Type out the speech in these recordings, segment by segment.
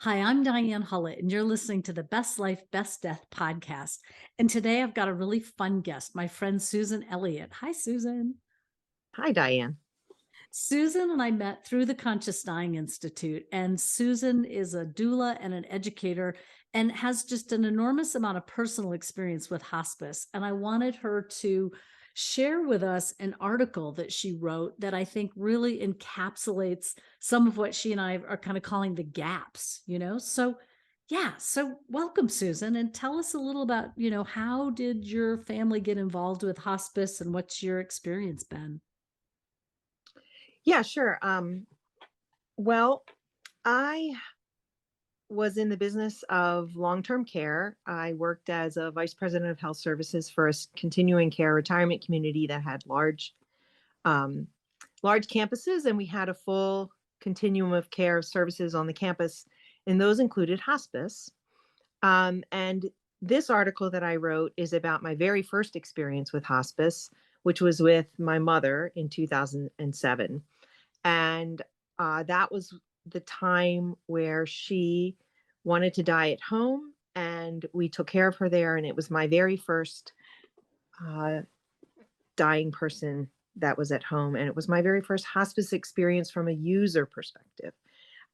Hi, I'm Diane Hullett, and you're listening to the Best Life, Best Death podcast. And today I've got a really fun guest, my friend Susan Elliott. Hi, Susan. Hi, Diane. Susan and I met through the Conscious Dying Institute, and Susan is a doula and an educator and has just an enormous amount of personal experience with hospice. And I wanted her to share with us an article that she wrote that I think really encapsulates some of what she and I are kind of calling the gaps, you know? So, yeah, so welcome, Susan, and tell us a little about, how did your family get involved with hospice and what's your experience been? Yeah, sure. Well, I was in the business of long-term care. I worked as a vice president of health services for a continuing care retirement community that had um, large campuses, and we had a full continuum of care services on the campus, and those included hospice. And this article that I wrote is about my very first experience with hospice, which was with my mother in 2007. And that was the time where she wanted to die at home, and we took care of her there. And it was my very first uh, dying person that was at home, and it was my very first hospice experience from a user perspective.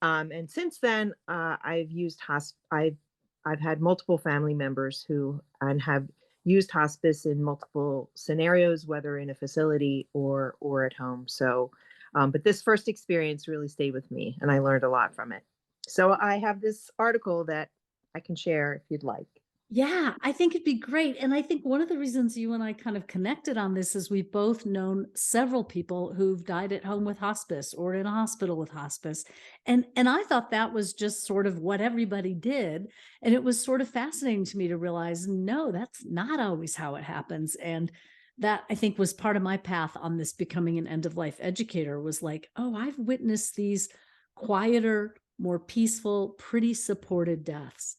And since then, I've used I've had multiple family members who and have used hospice in multiple scenarios, whether in a facility or at home. So, but this first experience really stayed with me, and I learned a lot from it. So I have this article that I can share if you'd like. Yeah, I think it'd be great. And I think one of the reasons you and I kind of connected on this is we've both known several people who've died at home with hospice or in a hospital with hospice. And I thought that was just sort of what everybody did. And it was sort of fascinating to me to realize, no, that's not always how it happens. And that I think was part of my path on this becoming an end of life educator was like, oh, I've witnessed these quieter, more peaceful, pretty supported deaths.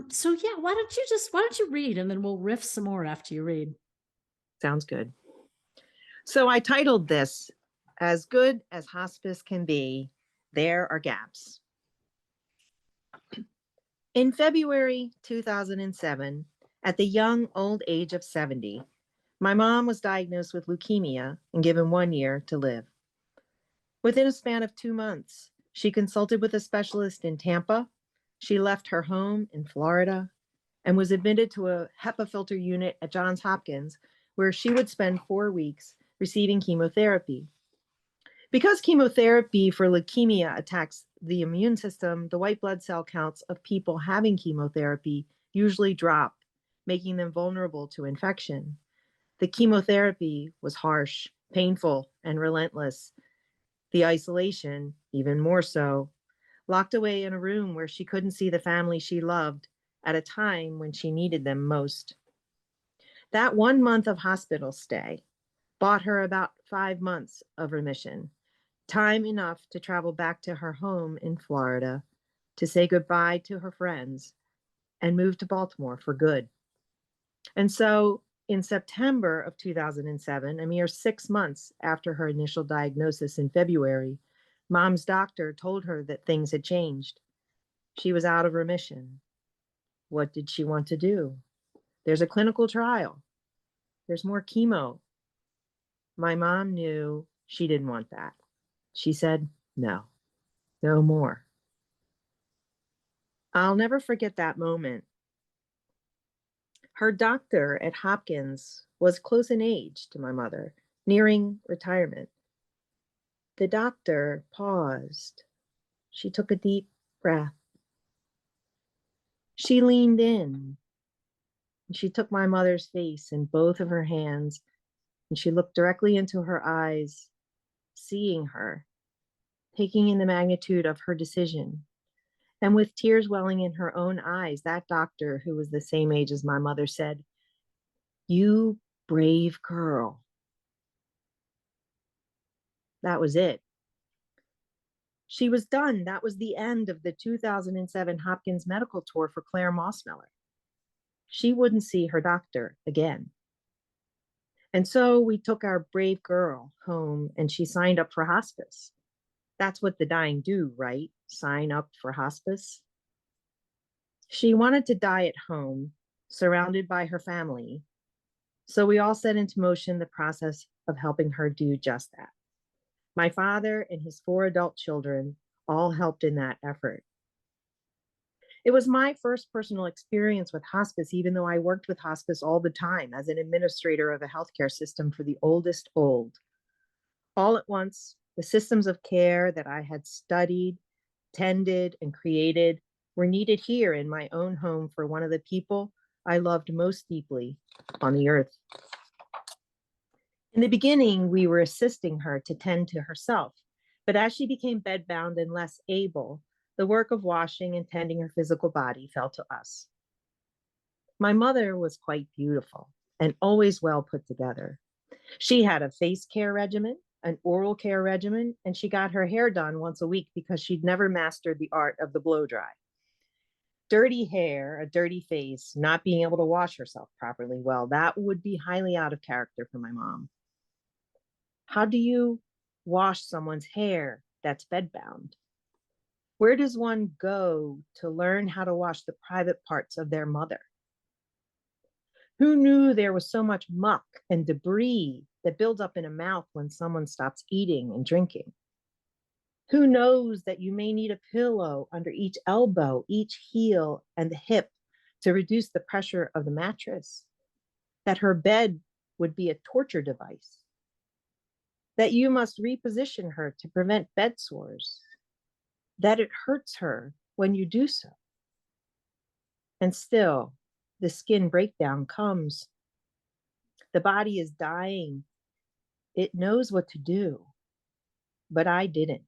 So yeah, why don't you read and then we'll riff some more after you read. Sounds good. So I titled this "As Good as Hospice Can Be, There Are Gaps." In February 2007, at the young old age of 70, my mom was diagnosed with leukemia and given 1 year to live. Within a span of 2 months, she consulted with a specialist in Tampa. She left her home in Florida and was admitted to a HEPA filter unit at Johns Hopkins, where she would spend 4 weeks receiving chemotherapy. Because chemotherapy for leukemia attacks the immune system, the white blood cell counts of people having chemotherapy usually drop, making them vulnerable to infection. The chemotherapy was harsh, painful, and relentless. The isolation, even more so, locked away in a room where she couldn't see the family she loved at a time when she needed them most. That 1 month of hospital stay bought her about 5 months of remission, time enough to travel back to her home in Florida, to say goodbye to her friends, and move to Baltimore for good. And so in September of 2007, a mere 6 months after her initial diagnosis in February, mom's doctor told her that things had changed. She was out of remission. What did she want to do? There's a clinical trial. There's more chemo. My mom knew she didn't want that. She said, no, no more. I'll never forget that moment. Her doctor at Hopkins was close in age to my mother, nearing retirement. The doctor paused. She took a deep breath. She leaned in. And she took my mother's face in both of her hands, and she looked directly into her eyes, seeing her, taking in the magnitude of her decision. And with tears welling in her own eyes, that doctor, who was the same age as my mother, said, "You brave girl." That was it. She was done. That was the end of the 2007 Hopkins medical tour for Claire Mossmiller. She wouldn't see her doctor again. And so we took our brave girl home, and she signed up for hospice. That's what the dying do, right? sign up for hospice. She wanted to die at home, surrounded by her family. So we all set into motion the process of helping her do just that. My father and his 4 adult children all helped in that effort. It was my first personal experience with hospice, even though I worked with hospice all the time as an administrator of a healthcare system for the oldest old. All at once, the systems of care that I had studied, tended, and created were needed here in my own home for one of the people I loved most deeply on the earth. In the beginning, we were assisting her to tend to herself, but as she became bedbound and less able, the work of washing and tending her physical body fell to us. My mother was quite beautiful and always well put together. She had a face care regimen, an oral care regimen, and she got her hair done once a week because she'd never mastered the art of the blow dry. Dirty hair, a dirty face, not being able to wash herself properly, well, that would be highly out of character for my mom. How do you wash someone's hair that's bedbound? Where does one go to learn how to wash the private parts of their mother? Who knew there was so much muck and debris that builds up in a mouth when someone stops eating and drinking? Who knows that you may need a pillow under each elbow, each heel, and the hip to reduce the pressure of the mattress? That her bed would be a torture device? That you must reposition her to prevent bed sores? That it hurts her when you do so? And still, the skin breakdown comes. The body is dying. It knows what to do, but I didn't.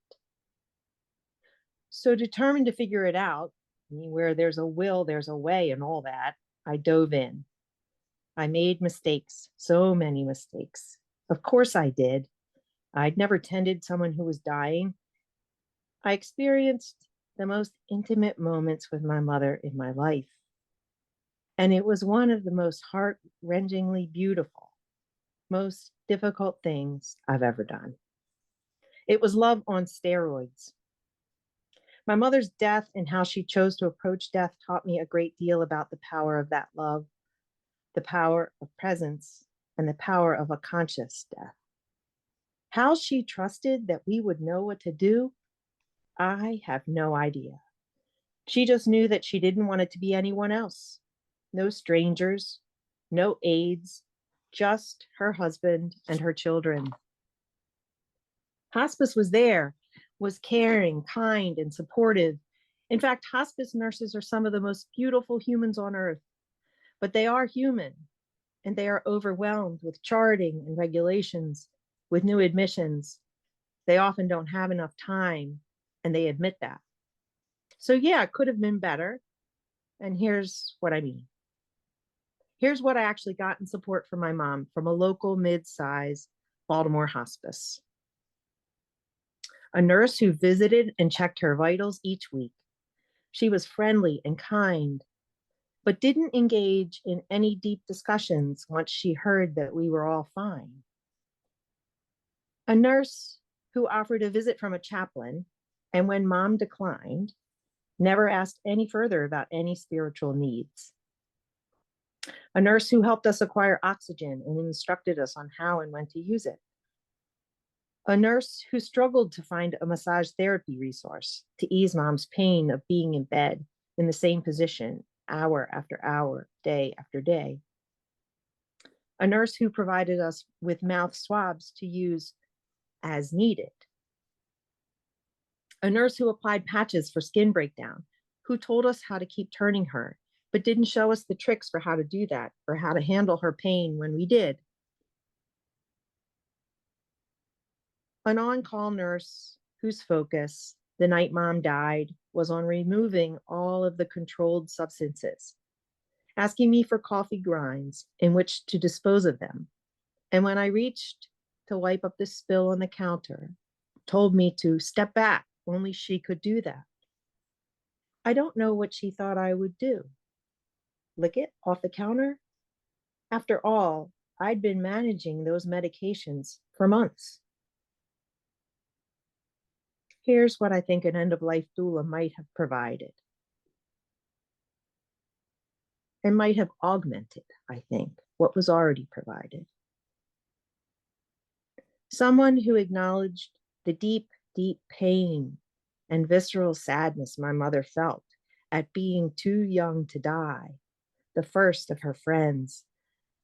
So determined to figure it out, I mean, where there's a will, there's a way and all that, I dove in. I made mistakes, so many mistakes. Of course I did. I'd never tended someone who was dying. I experienced the most intimate moments with my mother in my life. And it was one of the most heart-wrenchingly beautiful, most difficult things I've ever done. It was love on steroids. My mother's death and how she chose to approach death taught me a great deal about the power of that love, the power of presence, and the power of a conscious death. How she trusted that we would know what to do, I have no idea. She just knew that she didn't want it to be anyone else. No strangers, no aides, just her husband and her children. Hospice was there, was caring, kind, and supportive. In fact, hospice nurses are some of the most beautiful humans on earth, but they are human and they are overwhelmed with charting and regulations, with new admissions. They often don't have enough time, and they admit that. So yeah, it could have been better. And here's what I mean. Here's what I actually got in support from my mom from a local mid-size Baltimore hospice. A nurse who visited and checked her vitals each week. She was friendly and kind, but didn't engage in any deep discussions once she heard that we were all fine. A nurse who offered a visit from a chaplain, and when mom declined, never asked any further about any spiritual needs. A nurse who helped us acquire oxygen and instructed us on how and when to use it. A nurse who struggled to find a massage therapy resource to ease mom's pain of being in bed in the same position hour after hour, day after day. A nurse who provided us with mouth swabs to use as needed. A nurse who applied patches for skin breakdown, who told us how to keep turning her, but didn't show us the tricks for how to do that or how to handle her pain when we did. An on-call nurse whose focus, the night mom died, was on removing all of the controlled substances, asking me for coffee grinds in which to dispose of them. And when I reached to wipe up the spill on the counter, told me to step back, only she could do that. I don't know what she thought I would do. Lick it off the counter? After all, I'd been managing those medications for months. Here's what I think an end-of-life doula might have provided and might have augmented, I think, what was already provided. Someone who acknowledged the deep, deep pain and visceral sadness my mother felt at being too young to die, the first of her friends,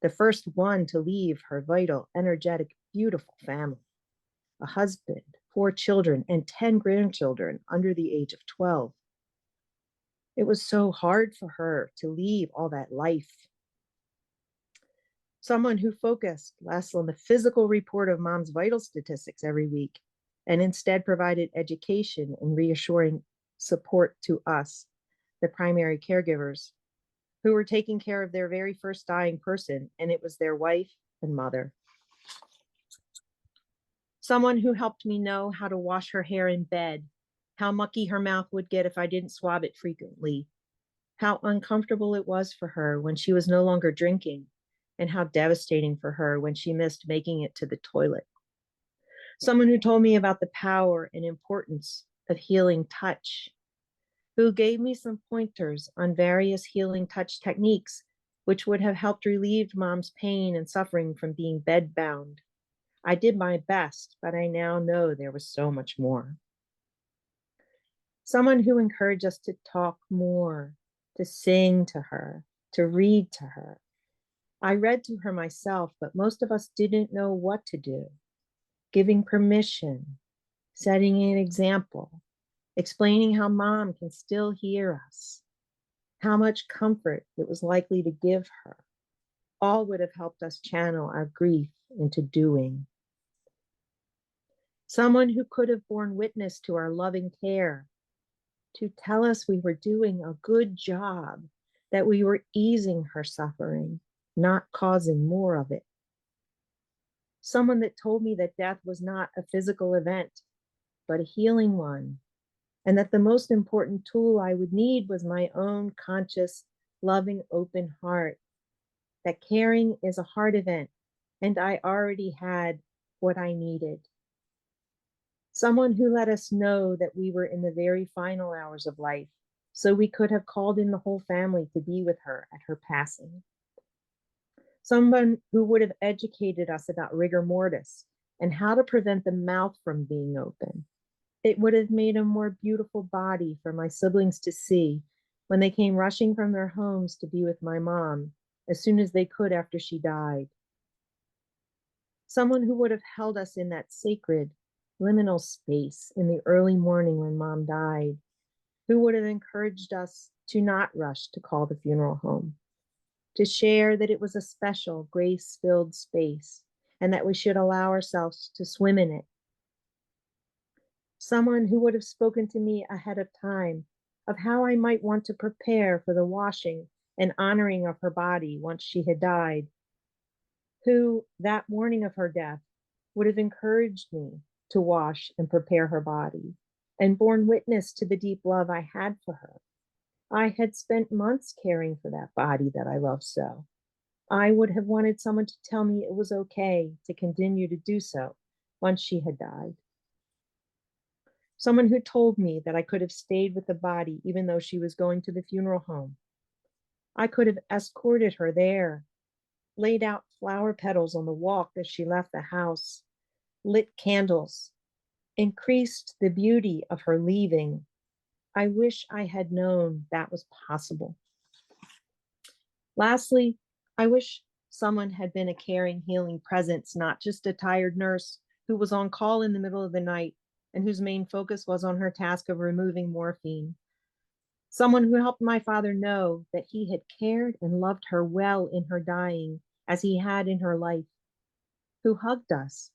the first one to leave her vital, energetic, beautiful family, a husband, 4 children, and 10 grandchildren under the age of 12. It was so hard for her to leave all that life. Someone who focused less on the physical report of mom's vital statistics every week and instead provided education and reassuring support to us, the primary caregivers, who were taking care of their very first dying person, and it was their wife and mother. Someone who helped me know how to wash her hair in bed, how mucky her mouth would get if I didn't swab it frequently, how uncomfortable it was for her when she was no longer drinking, and how devastating for her when she missed making it to the toilet. Someone who told me about the power and importance of healing touch, who gave me some pointers on various healing touch techniques, which would have helped relieve mom's pain and suffering from being bedbound. I did my best, but I now know there was so much more. Someone who encouraged us to talk more, to sing to her, to read to her. I read to her myself, but most of us didn't know what to do. Giving permission, setting an example, explaining how mom can still hear us, how much comfort it was likely to give her, all would have helped us channel our grief into doing. Someone who could have borne witness to our loving care, to tell us we were doing a good job, that we were easing her suffering, not causing more of it. Someone that told me that death was not a physical event, but a healing one, and that the most important tool I would need was my own conscious, loving, open heart, that caring is a heart event, and I already had what I needed. Someone who let us know that we were in the very final hours of life, so we could have called in the whole family to be with her at her passing. Someone who would have educated us about rigor mortis and how to prevent the mouth from being open. It would have made a more beautiful body for my siblings to see when they came rushing from their homes to be with my mom as soon as they could after she died. Someone who would have held us in that sacred, liminal space in the early morning when mom died, who would have encouraged us to not rush to call the funeral home, to share that it was a special, grace-filled space and that we should allow ourselves to swim in it. Someone who would have spoken to me ahead of time of how I might want to prepare for the washing and honoring of her body once she had died, who that morning of her death would have encouraged me to wash and prepare her body and borne witness to the deep love I had for her. I had spent months caring for that body that I loved so. I would have wanted someone to tell me it was okay to continue to do so once she had died. Someone who told me that I could have stayed with the body even though she was going to the funeral home. I could have escorted her there, laid out flower petals on the walk as she left the house, lit candles, increased the beauty of her leaving. I wish I had known that was possible. Lastly, I wish someone had been a caring, healing presence, not just a tired nurse who was on call in the middle of the night and whose main focus was on her task of removing morphine. Someone who helped my father know that he had cared and loved her well in her dying as he had in her life, who hugged us,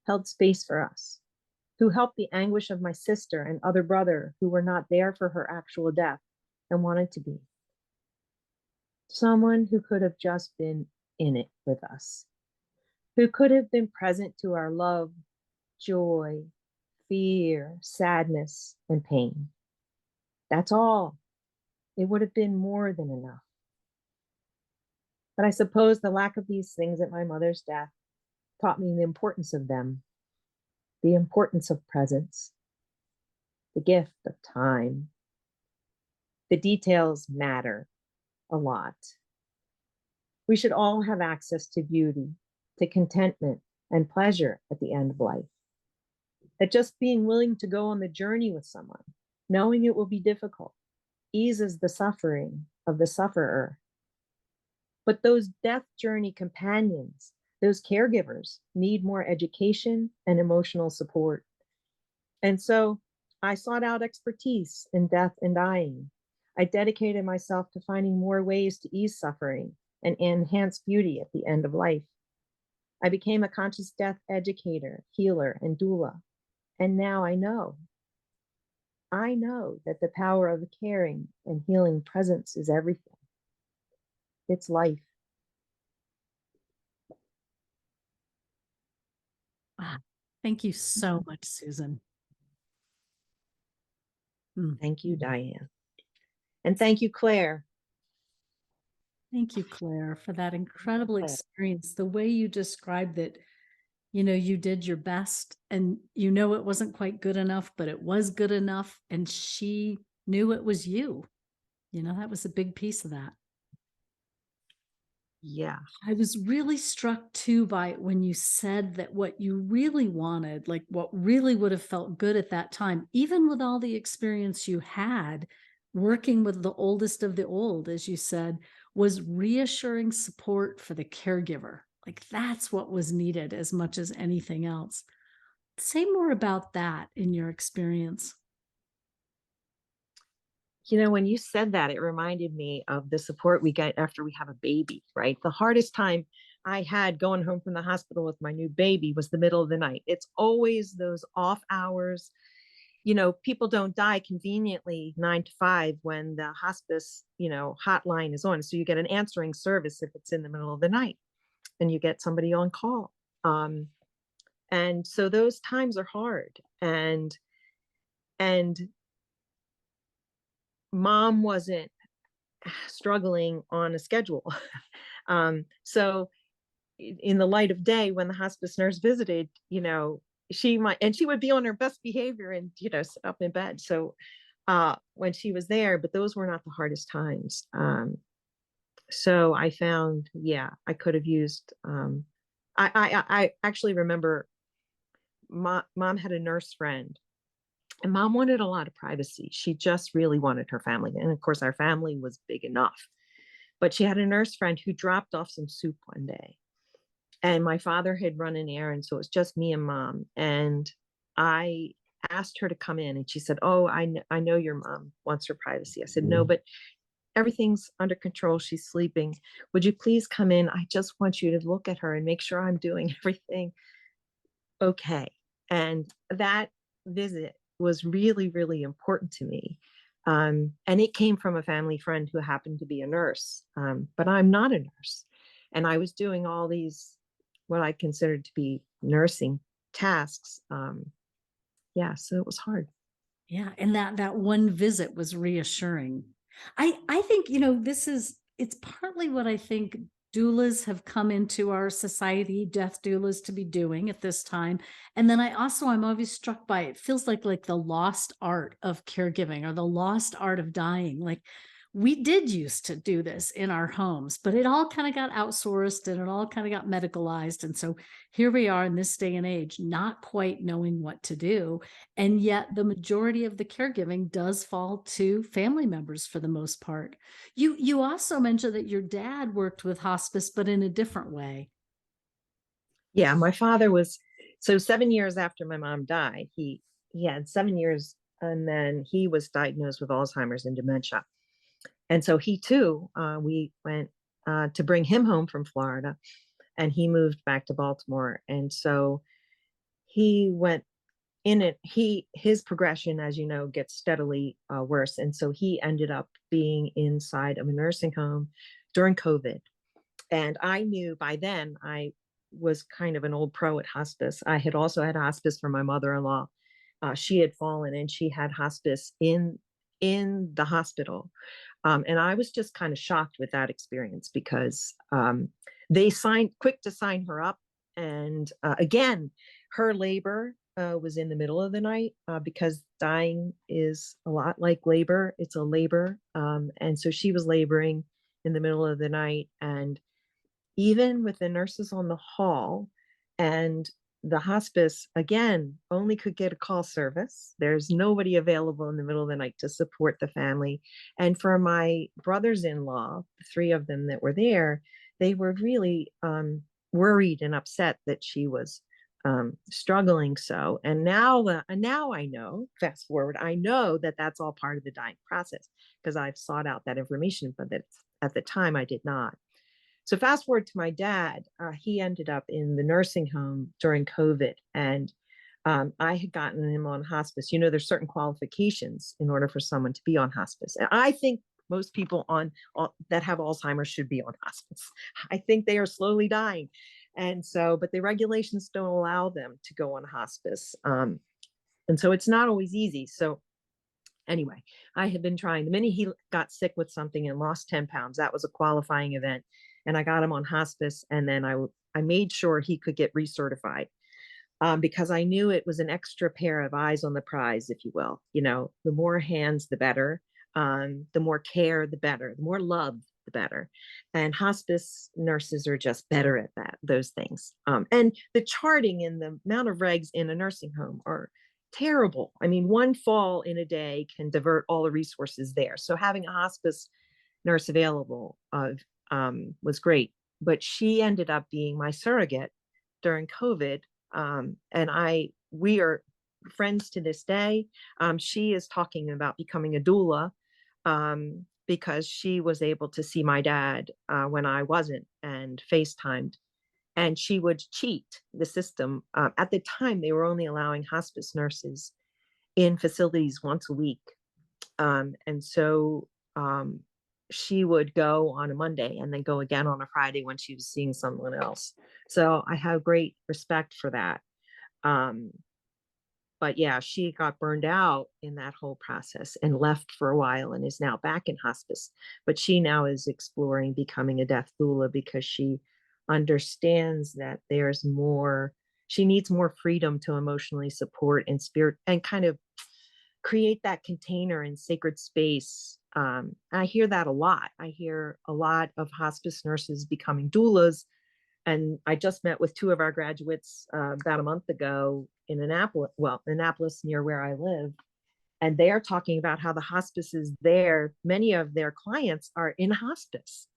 held space for us, who helped the anguish of my sister and other brother who were not there for her actual death and wanted to be. Someone who could have just been in it with us, who could have been present to our love, joy, fear, sadness, and pain. That's all. It would have been more than enough. But I suppose the lack of these things at my mother's death taught me the importance of them, the importance of presence. the gift of time. The details matter a lot. We should all have access to beauty, to contentment and pleasure at the end of life. That just being willing to go on the journey with someone, knowing it will be difficult, eases the suffering of the sufferer. But those death journey companions, those caregivers, need more education and emotional support. And so I sought out expertise in death and dying. I dedicated myself to finding more ways to ease suffering and enhance beauty at the end of life. I became a conscious death educator, healer, and doula. And now I know that the power of a caring and healing presence is everything. It's life. Wow. Thank you so much, Susan. Mm. Thank you, Diane. And thank you, Claire. Thank you, Claire, for that incredible Claire. experience. The way you described it, you did your best and it wasn't quite good enough, but it was good enough. And she knew it was you. That was a big piece of that. Yeah. I was really struck too by when you said that what you really wanted, like what really would have felt good at that time, even with all the experience you had working with the oldest of the old, as you said, was reassuring support for the caregiver. Like that's what was needed as much as anything else. Say more about that in your experience. When you said that, it reminded me of the support we get after we have a baby, right? The hardest time I had going home from the hospital with my new baby was the middle of the night. It's always those off hours. People don't die conveniently 9 to 5 when the hospice, hotline is on. So you get an answering service if it's in the middle of the night and you get somebody on call. And so those times are hard. And mom wasn't struggling on a schedule. So in the light of day, when the hospice nurse visited, she would be on her best behavior and, sit up in bed. So when she was there, but those were not the hardest times. So I found, I could have used, I actually remember mom had a nurse friend. And mom wanted a lot of privacy. She just really wanted her family. And of course, our family was big enough. But she had a nurse friend who dropped off some soup one day. And my father had run an errand. So it was just me and mom. And I asked her to come in. And she said, "Oh, I know your mom wants her privacy." I said, "No, but everything's under control. She's sleeping. Would you please come in? I just want you to look at her and make sure I'm doing everything okay." And that visit was really, really important to me. And it came from a family friend who happened to be a nurse, but I'm not a nurse. And I was doing all these, what I considered to be nursing tasks. So it was hard. Yeah, and that one visit was reassuring. I think, it's partly what I think doulas have come into our society, death doulas, to be doing at this time. And then I'm always struck by it feels like the lost art of caregiving or the lost art of dying. Like we did used to do this in our homes, but it all kind of got outsourced and it all kind of got medicalized. And so here we are in this day and age, not quite knowing what to do. And yet the majority of the caregiving does fall to family members for the most part. You also mentioned that your dad worked with hospice, but in a different way. Yeah, my father was, so 7 years after my mom died, he had 7 years, and then he was diagnosed with Alzheimer's and dementia. And so he too, we went to bring him home from Florida, and he moved back to Baltimore. And so he went in it. His progression, as you know, gets steadily worse. And so he ended up being inside of a nursing home during COVID. And I knew by then I was kind of an old pro at hospice. I had also had hospice for my mother-in-law. She had fallen and she had hospice in the hospital. And I was just kind of shocked with that experience because they quick to sign her up. And again, her labor was in the middle of the night because dying is a lot like labor. It's a labor. And so she was laboring in the middle of the night. And even with the nurses on the hall and the hospice, again, only could get a call service. There's nobody available in the middle of the night to support the family. And for my brothers in law, the three of them that were there, they were really worried and upset that she was struggling so. And now I know, fast forward, I know that that's all part of the dying process because I've sought out that information, but that at the time I did not. So fast forward to my dad, he ended up in the nursing home during COVID, and I had gotten him on hospice. You know, there's certain qualifications in order for someone to be on hospice, and I think most people on that have Alzheimer's should be on hospice. I think they are slowly dying, and so, but the regulations don't allow them to go on hospice, and so it's not always easy. So anyway, I had been trying. The minute he got sick with something and lost 10 pounds, that was a qualifying event. And I got him on hospice. And then I made sure he could get recertified because I knew it was an extra pair of eyes on the prize, if you will. You know, the more hands, the better. The more care, the better. The more love, the better. And hospice nurses are just better at those things. And the charting and the amount of regs in a nursing home are terrible. I mean, one fall in a day can divert all the resources there. So having a hospice nurse available was great. But she ended up being my surrogate during COVID, we are friends to this day. She is talking about becoming a doula because she was able to see my dad when I wasn't and FaceTimed. And she would cheat the system. At the time, they were only allowing hospice nurses in facilities once a week. And so she would go on a Monday and then go again on a Friday when she was seeing someone else. So I have great respect for that. Um, but yeah, she got burned out in that whole process and left for a while and is now back in hospice. But she now is exploring becoming a death doula because she understands that there's more, she needs more freedom to emotionally support and spirit and kind of create that container and sacred space. I hear that a lot. I hear a lot of hospice nurses becoming doulas. And I just met with two of our graduates about a month ago in Annapolis near where I live. And they are talking about how the hospices there, many of their clients are in hospice.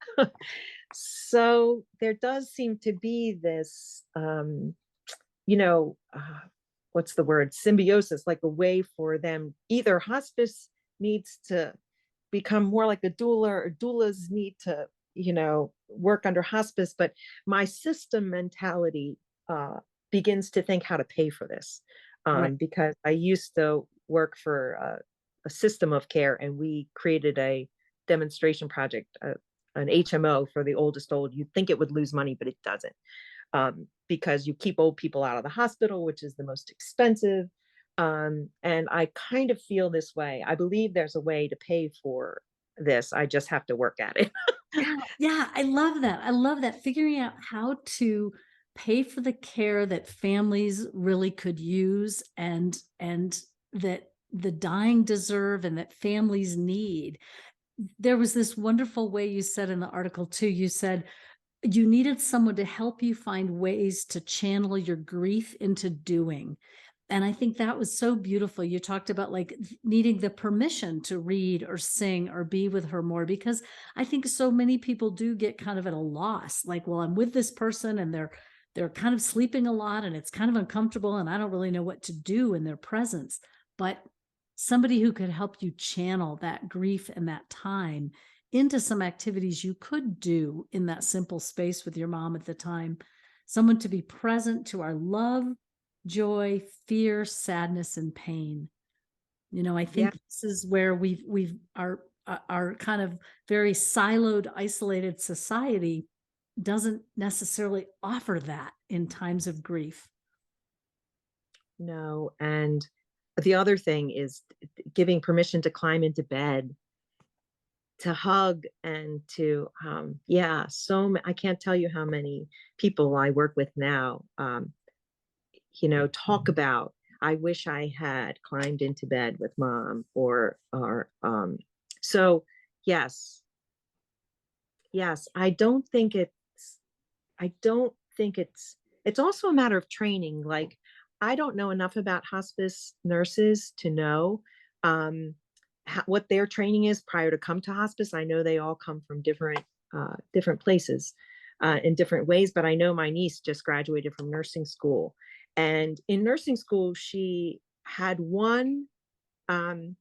So there does seem to be this, you know, what's the word? Symbiosis, like a way for them. Either hospice needs to become more like a doula, or doulas need to, you know, work under hospice. But my system mentality begins to think how to pay for this Right. because I used to work for a system of care, and we created a demonstration project, an HMO for the oldest old. You'd think it would lose money, but it doesn't, because you keep old people out of the hospital, which is the most expensive. And I kind of feel this way. I believe there's a way to pay for this. I just have to work at it. Yeah, yeah, I love that. I love that. Figuring out how to pay for the care that families really could use and that the dying deserve and that families need. There was this wonderful way you said in the article too. You said you needed someone to help you find ways to channel your grief into doing. And I think that was so beautiful. You talked about like needing the permission to read or sing or be with her more, because I think so many people do get kind of at a loss. Like, well, I'm with this person and they're kind of sleeping a lot and it's kind of uncomfortable and I don't really know what to do in their presence. But somebody who could help you channel that grief and that time into some activities you could do in that simple space with your mom at the time. Someone to be present to our love, joy, fear, sadness, and pain. You know, I Yeah. think this is where we've our kind of very siloed, isolated society doesn't necessarily offer that in times of grief. No. And the other thing is giving permission to climb into bed, to hug, and to, yeah, I can't tell you how many people I work with now, you know, talk about I wish I had climbed into bed with mom so yes, yes, I don't think it's also a matter of training. Like, I don't know enough about hospice nurses to know um, what their training is prior to come to hospice. I know they all come from different places in different ways, but I know my niece just graduated from nursing school, and in nursing school, she had um,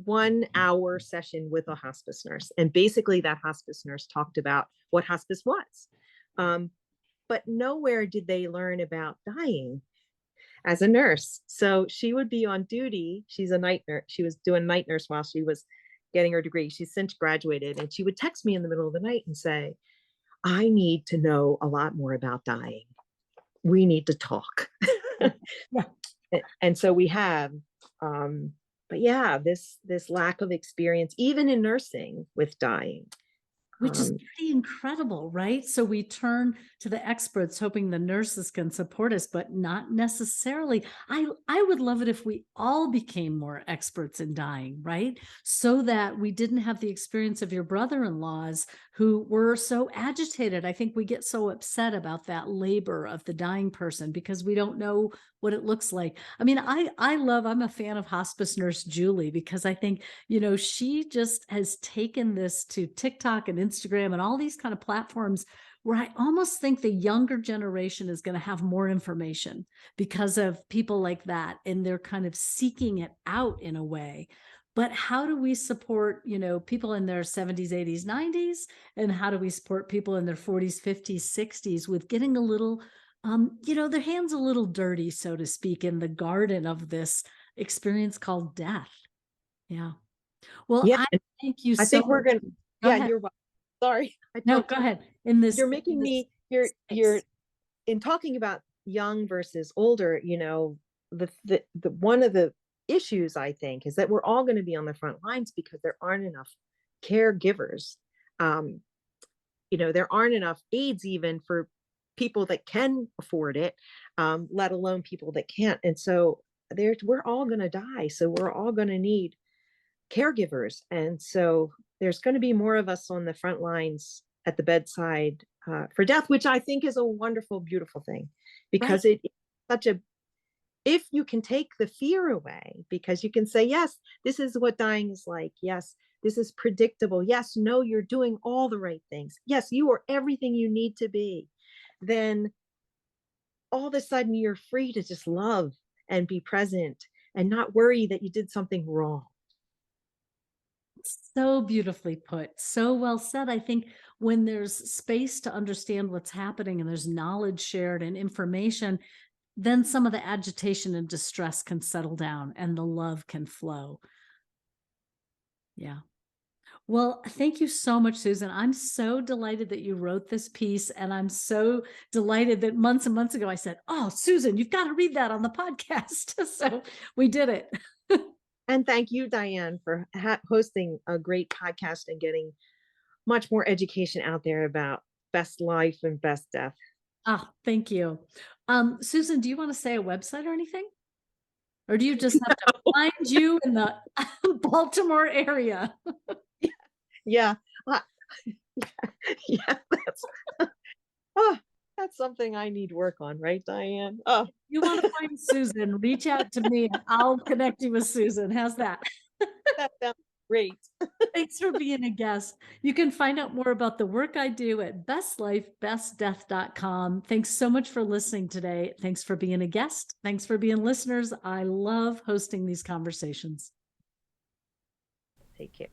1 hour session with a hospice nurse, and basically that hospice nurse talked about what hospice was. Um, but nowhere did they learn about dying as a nurse. So she would be on duty. She's a night nurse. She was doing night nurse while she was getting her degree. She's since graduated, and she would text me in the middle of the night and say, I need to know a lot more about dying. We need to talk. Yeah. And so we have, but yeah, this lack of experience, even in nursing, with dying. Which is pretty incredible, right? So we turn to the experts hoping the nurses can support us, but not necessarily. I would love it if we all became more experts in dying, right? So that we didn't have the experience of your brother-in-laws who were so agitated. I think we get so upset about that labor of the dying person because we don't know what it looks like. I mean, I'm a fan of hospice nurse Julie because I think, she just has taken this to TikTok and Instagram and all these kind of platforms where I almost think the younger generation is going to have more information because of people like that. And they're kind of seeking it out in a way. But how do we support, people in their 70s, 80s, 90s? And how do we support people in their 40s, 50s, 60s with getting a little, their hands a little dirty, so to speak, in the garden of this experience called death? Yeah. Well, Yeah, I and thank you I so think we're much. gonna. Go Yeah, ahead. you're welcome. Sorry, I No, talked go too much. ahead. In this You're in making this me. You're space. in talking about young versus older. The one of the issues, I think, is that we're all going to be on the front lines because there aren't enough caregivers. Um, there aren't enough aides even for people that can afford it, let alone people that can't. And so we're all going to die. So we're all going to need caregivers. And so there's going to be more of us on the front lines at the bedside for death, which I think is a wonderful, beautiful thing, Right. because it's such a, if you can take the fear away, because you can say, yes, this is what dying is like. Yes, this is predictable. Yes, no, you're doing all the right things. Yes, you are everything you need to be. Then all of a sudden you're free to just love and be present and not worry that you did something wrong. So beautifully put. So well said. I think when there's space to understand what's happening and there's knowledge shared and information, then some of the agitation and distress can settle down and the love can flow. Yeah. Well, thank you so much, Susan. I'm so delighted that you wrote this piece. And I'm so delighted that months and months ago I said, oh, Susan, you've got to read that on the podcast. So we did it. And thank you, Diane, for hosting a great podcast and getting much more education out there about best life and best death. Ah, thank you. Susan, do you want to say a website or anything? Or do you just have to find you in the Baltimore area? Yeah. Uh, yeah. Oh, that's something I need work on, right, Diane? Oh, You want to find Susan, reach out to me and I'll connect you with Susan. How's that? that sounds great. Thanks for being a guest. You can find out more about the work I do at bestlifebestdeath.com. Thanks so much for listening today. Thanks for being a guest. Thanks for being listeners. I love hosting these conversations. Take care.